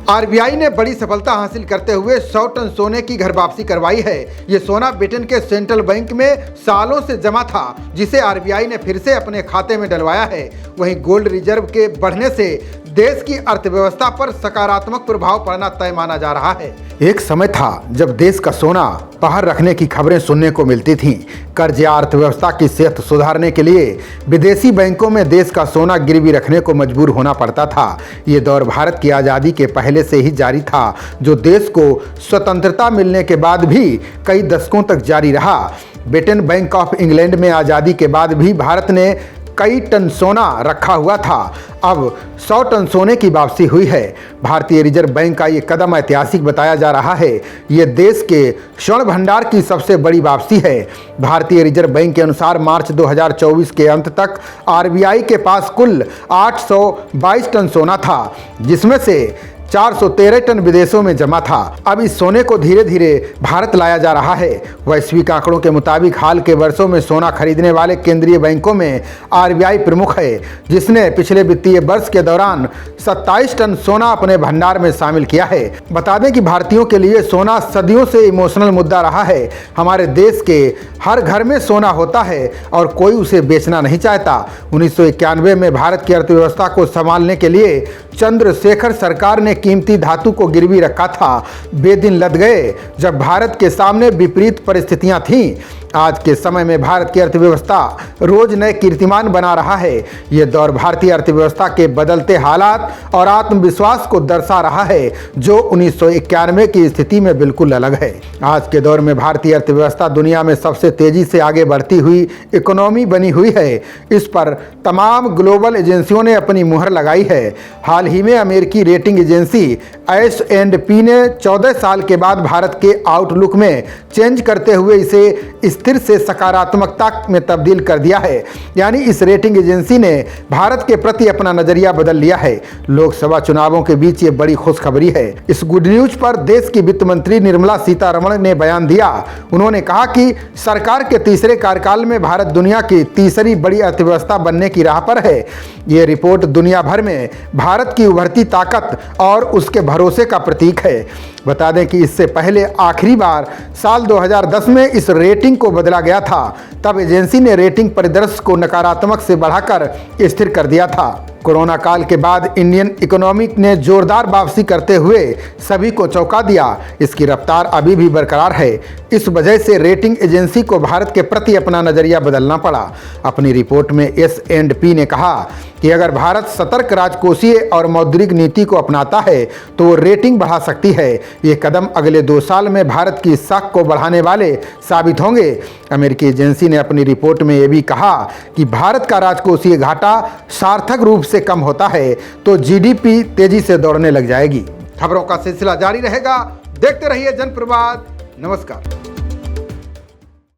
RBI ने बड़ी सफलता हासिल करते हुए 100 टन सोने की घर वापसी करवाई है। ये सोना ब्रिटेन के सेंट्रल बैंक में सालों से जमा था, जिसे आरबीआई ने फिर से अपने खाते में डलवाया है। वहीं गोल्ड रिजर्व के बढ़ने से देश की अर्थव्यवस्था पर सकारात्मक प्रभाव पड़ना तय माना जा रहा है। एक समय था जब देश का सोना बाहर रखने की खबरें सुनने को मिलती थीं। कर्ज या अर्थव्यवस्था की सेहत सुधारने के लिए विदेशी बैंकों में देश का सोना गिरवी रखने को मजबूर होना पड़ता था। ये दौर भारत की आज़ादी के पहले से ही जारी था, जो देश को स्वतंत्रता मिलने के बाद भी कई दशकों तक जारी रहा। ब्रिटेन बैंक ऑफ इंग्लैंड में आज़ादी के बाद भी भारत ने कई टन सोना रखा हुआ था। अब 100 टन सोने की वापसी हुई है। भारतीय रिजर्व बैंक का ये कदम ऐतिहासिक बताया जा रहा है। ये देश के स्वर्ण भंडार की सबसे बड़ी वापसी है। भारतीय रिजर्व बैंक के अनुसार मार्च 2024 के अंत तक आरबीआई के पास कुल 822 टन सोना था, जिसमें से 413 टन विदेशों में जमा था। अब इस सोने को धीरे धीरे भारत लाया जा रहा है। वैश्विक आंकड़ों के मुताबिक हाल के वर्षों में सोना खरीदने वाले केंद्रीय बैंकों में आरबीआई प्रमुख है, जिसने पिछले वित्तीय वर्ष के दौरान 27 टन सोना अपने भंडार में शामिल किया है। बता दें कि भारतीयों के लिए सोना सदियों से इमोशनल मुद्दा रहा है। हमारे देश के हर घर में सोना होता है और कोई उसे बेचना नहीं चाहता। 1991 में भारत की अर्थव्यवस्था को संभालने के लिए चंद्रशेखर सरकार ने कीमती धातु को गिरवी रखा था। वे दिन लद गए जब भारत के सामने विपरीत परिस्थितियां थीं। आज के समय में भारत की अर्थव्यवस्था रोज नए कीर्तिमान बना रहा है। यह दौर भारतीय अर्थव्यवस्था के बदलते हालात और आत्मविश्वास को दर्शा रहा है, जो 1991 की स्थिति में बिल्कुल अलग है। आज के दौर में भारतीय अर्थव्यवस्था दुनिया में सबसे तेजी से आगे बढ़ती हुई इकोनॉमी बनी हुई है। इस पर तमाम ग्लोबल एजेंसियों ने अपनी मुहर लगाई है। हाल ही में अमेरिकी रेटिंग एजेंसी S&P ने 14 साल के बाद भारत के आउटलुक में चेंज करते हुए इसे स्थिर से सकारात्मकता में तब्दील कर दिया है। यानी इस रेटिंग एजेंसी ने भारत के प्रति अपना नजरिया बदल लिया है। लोकसभा चुनावों के बीच ये बड़ी खुशखबरी है। इस गुड न्यूज पर देश की वित्त मंत्री निर्मला सीतारमण ने बयान दिया। उन्होंने कहा कि सरकार के तीसरे कार्यकाल में भारत दुनिया की तीसरी बड़ी अर्थव्यवस्था बनने की राह पर है। ये रिपोर्ट दुनिया भर में भारत की उभरती ताकत और उसके भरोसे का प्रतीक है। बता दें कि इससे पहले आखिरी बार साल 2010 में इस रेटिंग को बदला गया था। तब एजेंसी ने रेटिंग परिदृश्य को नकारात्मक से बढ़ाकर स्थिर कर दिया था। कोरोना काल के बाद इंडियन इकोनॉमी ने जोरदार वापसी करते हुए सभी को चौंका दिया। इसकी रफ्तार अभी भी बरकरार है। इस वजह से रेटिंग एजेंसी को भारत के प्रति अपना नजरिया बदलना पड़ा। अपनी रिपोर्ट में S&P ने कहा कि अगर भारत सतर्क राजकोषीय और मौद्रिक नीति को अपनाता है तो वो रेटिंग बढ़ा सकती है। ये कदम अगले 2 साल में भारत की साख को बढ़ाने वाले साबित होंगे। अमेरिकी एजेंसी ने अपनी रिपोर्ट में ये भी कहा कि भारत का राजकोषीय घाटा सार्थक रूप से कम होता है तो GDP तेजी से दौड़ने लग जाएगी। खबरों का सिलसिला जारी रहेगा। देखते रहिए जनप्रवाद। नमस्कार।